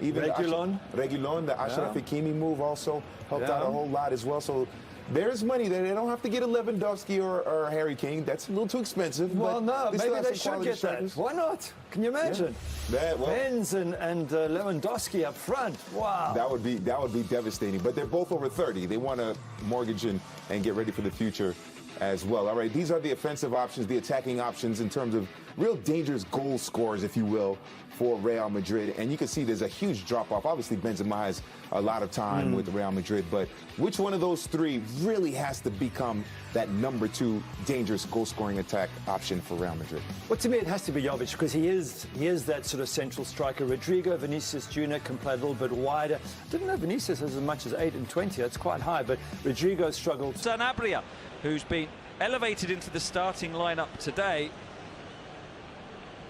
Even Reguilon, the Achraf Hakimi move also helped out a whole lot as well. So there's money there. They don't have to get a Lewandowski or Harry Kane. That's a little too expensive. Well, but no, maybe they should get that. Why not? Can you imagine? Yeah. Benz and Lewandowski up front. Wow. That would be devastating. But they're both over 30. They want to mortgage and get ready for the future as well. All right, these are the offensive options, the attacking options in terms of real dangerous goal scorers, if you will, for Real Madrid. And you can see there's a huge drop-off. Obviously, Benzema has a lot of time with Real Madrid, but which one of those three really has to become that number 2 dangerous goal-scoring attack option for Real Madrid? Well, to me, it has to be Jovic, because he is that sort of central striker. Rodrigo, Vinicius Jr. can play a little bit wider. Didn't know Vinicius has as much as 8 and 20. That's quite high, but Rodrigo struggled. Sanabria, who's been elevated into the starting lineup today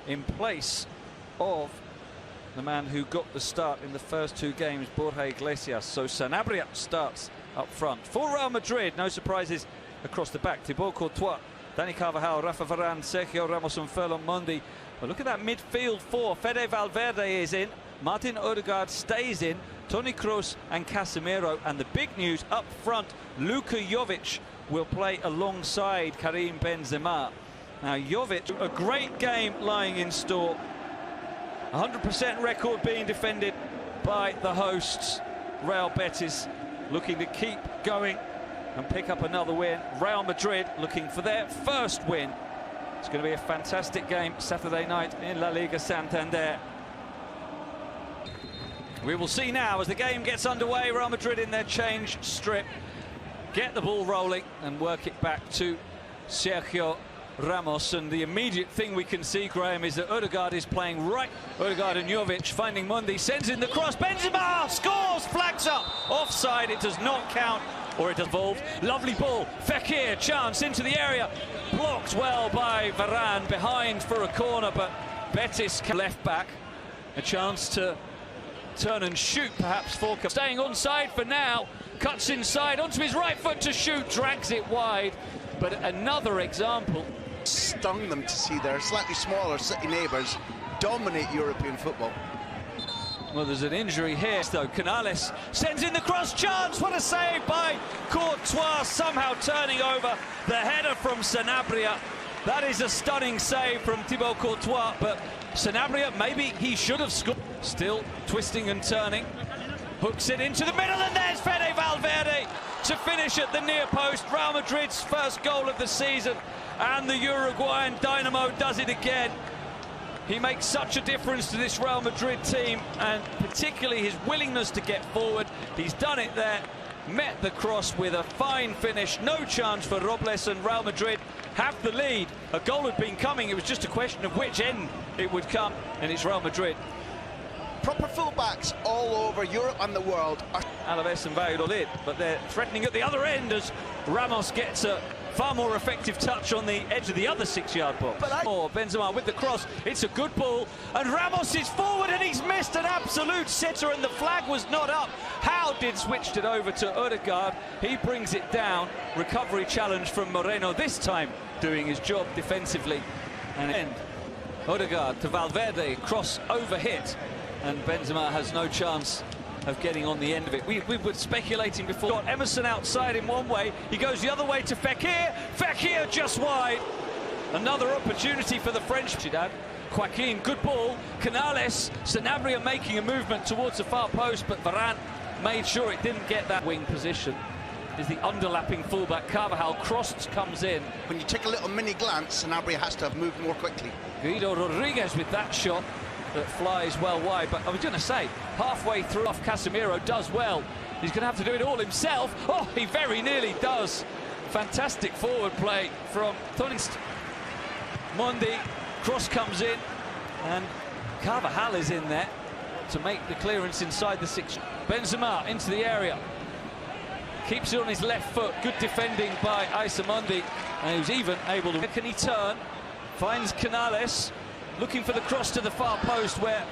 in place of the man who got the start in the first 2 games, Borja Iglesias. So Sanabria starts up front. For Real Madrid, no surprises across the back. Thibaut Courtois, Dani Carvalho, Rafa Varane, Sergio Ramos and Ferland Mandi. But look at that midfield 4. Fede Valverde is in. Martin Odegaard stays in. Toni Kroos and Casemiro. And the big news up front, Luka Jovic will play alongside Karim Benzema. Now Jovic, a great game lying in store. 100% record being defended by the hosts. Real Betis looking to keep going and pick up another win. Real Madrid looking for their first win. It's going to be a fantastic game Saturday night in La Liga Santander. We will see now as the game gets underway. Real Madrid in their change strip. Get the ball rolling and work it back to Sergio Ramos, and the immediate thing we can see, Graham, is that Odegaard is playing right. Odegaard and Jovic finding Mandi, sends in the cross, Benzema scores, flags up, offside, it does not count, or it involved. Lovely ball, Fekir, chance into the area, blocked well by Varane, behind for a corner, but Betis left back, a chance to turn and shoot perhaps for staying onside for now, cuts inside onto his right foot to shoot, drags it wide, but another example. Stung them to see their slightly smaller city neighbours dominate European football. Well, there's an injury here, though. Canales sends in the cross, chance, what a save by Courtois, somehow turning over the header from Sanabria. That is a stunning save from Thibaut Courtois, but Sanabria, maybe he should have scored. Still twisting and turning, hooks it into the middle, and there's Fede Valverde to finish at the near post. Real Madrid's first goal of the season, and the Uruguayan Dynamo does it again. He makes such a difference to this Real Madrid team, and particularly his willingness to get forward. He's done it there, met the cross with a fine finish. No chance for Robles, and Real Madrid have the lead. A goal had been coming, it was just a question of which end it would come, and it's Real Madrid. Proper fullbacks all over Europe and the world are Alaves and Valladolid, but they're threatening at the other end as Ramos gets a far more effective touch on the edge of the other 6-yard box. Benzema with the cross, it's a good ball, and Ramos is forward and he's missed an absolute sitter, and the flag was not up. How did switched it over to Odegaard? He brings it down. Recovery challenge from Moreno, this time doing his job defensively. And end. Odegaard to Valverde, cross over hit, and Benzema has no chance of getting on the end of it. We were speculating before. Got Emerson outside in one way, he goes the other way to Fekir. Fekir just wide. Another opportunity for the French. Joaquin, good ball. Canales, Sanabria making a movement towards the far post, but Varane made sure it didn't get that wing position. Is the underlapping fullback Carvalho, crossed, comes in. When you take a little mini glance, Sanabria has to have moved more quickly. Guido Rodriguez with that shot that flies well wide, but I was going to say, halfway through off, Casemiro does well. He's going to have to do it all himself. Oh, he very nearly does. Fantastic forward play from Toni. Mandi, cross comes in, and Carvajal is in there to make the clearance inside the 6. Benzema into the area. Keeps it on his left foot. Good defending by Aissa Mandi, and he was even able to... Can he turn? Finds Canales. Looking for the cross to the far post where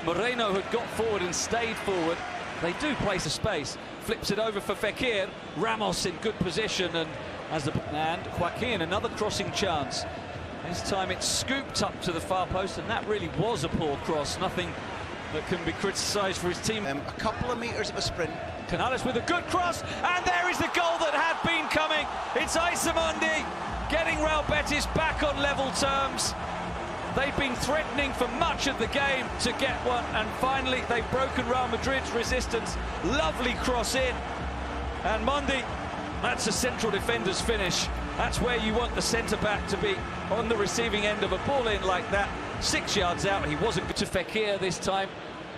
Moreno had got forward and stayed forward. They do place a space. Flips it over for Fekir. Ramos in good position, and Joaquin, another crossing chance. This time it's scooped up to the far post, and that really was a poor cross. Nothing that can be criticised for his team. A couple of metres of a sprint. Canales with a good cross, and there is the goal that had been coming. It's Aissa Mandi getting Real Betis back on level terms. They've been threatening for much of the game to get one, and finally they've broken Real Madrid's resistance. Lovely cross in, and Mandi, that's a central defender's finish. That's where you want the centre-back to be, on the receiving end of a ball in like that. 6 yards out, he wasn't good to Fekir this time.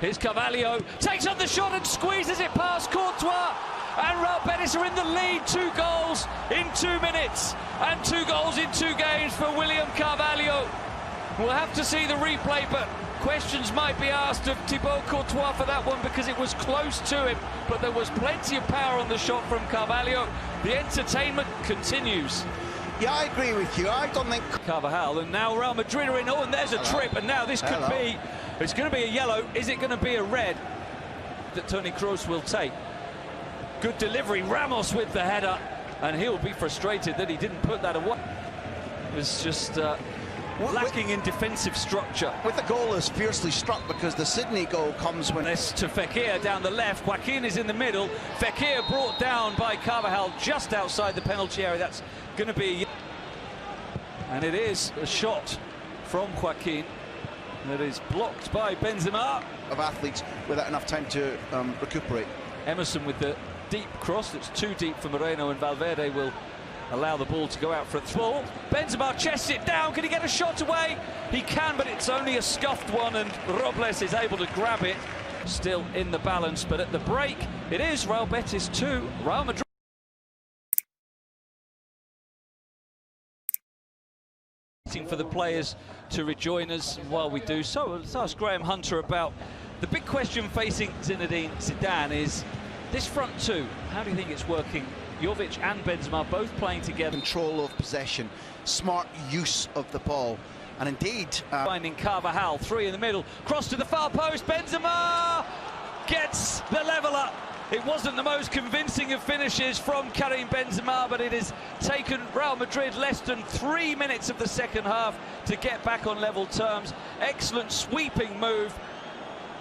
Here's Carvalho, takes on the shot and squeezes it past Courtois. And Real Betis are in the lead, 2 goals in 2 minutes. And 2 goals in 2 games for William Carvalho. We'll have to see the replay, but questions might be asked of Thibaut Courtois for that one because it was close to him. But there was plenty of power on the shot from Carvalho. The entertainment continues. Yeah, I agree with you. I don't think... Carvalho, and now Real Madrid are in. Oh, and there's a trip, and now this could be... It's going to be a yellow. Is it going to be a red that Toni Kroos will take? Good delivery. Ramos with the header, and he'll be frustrated that he didn't put that away. It was just lacking in defensive structure. With the goal is fiercely struck because the Sydney goal comes when... This to Fekir down the left. Joaquin is in the middle. Fekir brought down by Carvalho just outside the penalty area. That's going to be... And it is a shot from Joaquin that is blocked by Benzema. Of athletes without enough time to recuperate. Emerson with the deep cross that's too deep for Moreno, and Valverde will allow the ball to go out for a ball. Benzema chests it down. Can he get a shot away? He can, but it's only a scuffed one, and Robles is able to grab it. Still in the balance, but at the break, it is Real Betis 2, Real Madrid. For the players to rejoin us while we do so. Let's ask Graham Hunter about the big question facing Zinedine Zidane is this front two. How do you think it's working? Jovic and Benzema both playing together. Control of possession, smart use of the ball, and indeed... Finding Carvalho, 3 in the middle, cross to the far post, Benzema gets the leveller. It wasn't the most convincing of finishes from Karim Benzema, but it has taken Real Madrid less than 3 minutes of the second half to get back on level terms. Excellent sweeping move,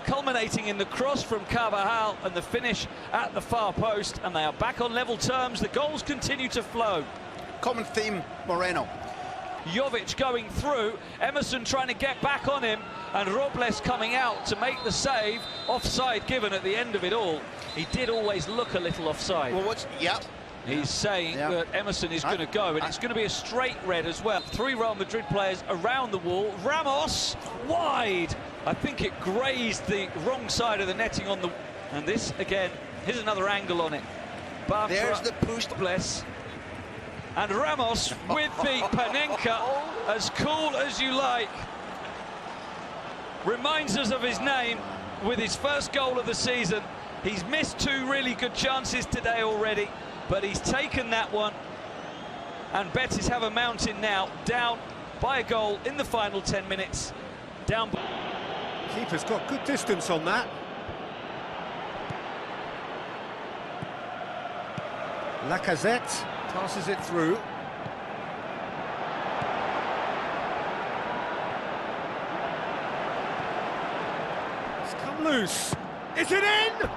culminating in the cross from Carvalho and the finish at the far post, and they are back on level terms. The goals continue to flow. Common theme, Moreno. Jovic going through, Emerson trying to get back on him, and Robles coming out to make the save. Offside given at the end of it all. He did always look a little offside. Well, He's saying that Emerson is going to go, and it's going to be a straight red as well. 3 Real Madrid players around the wall. Ramos wide. I think it grazed the wrong side of the netting on the... And this, again, here's another angle on it. Bartra, there's the push. Bless. And Ramos with the Panenka, as cool as you like. Reminds us of his name with his first goal of the season. He's missed 2 really good chances today already, but he's taken that one. And Betis have a mountain now, down by a goal in the final 10 minutes. Down. Keeper's got good distance on that. Lacazette passes it through. It's come loose. Is it in?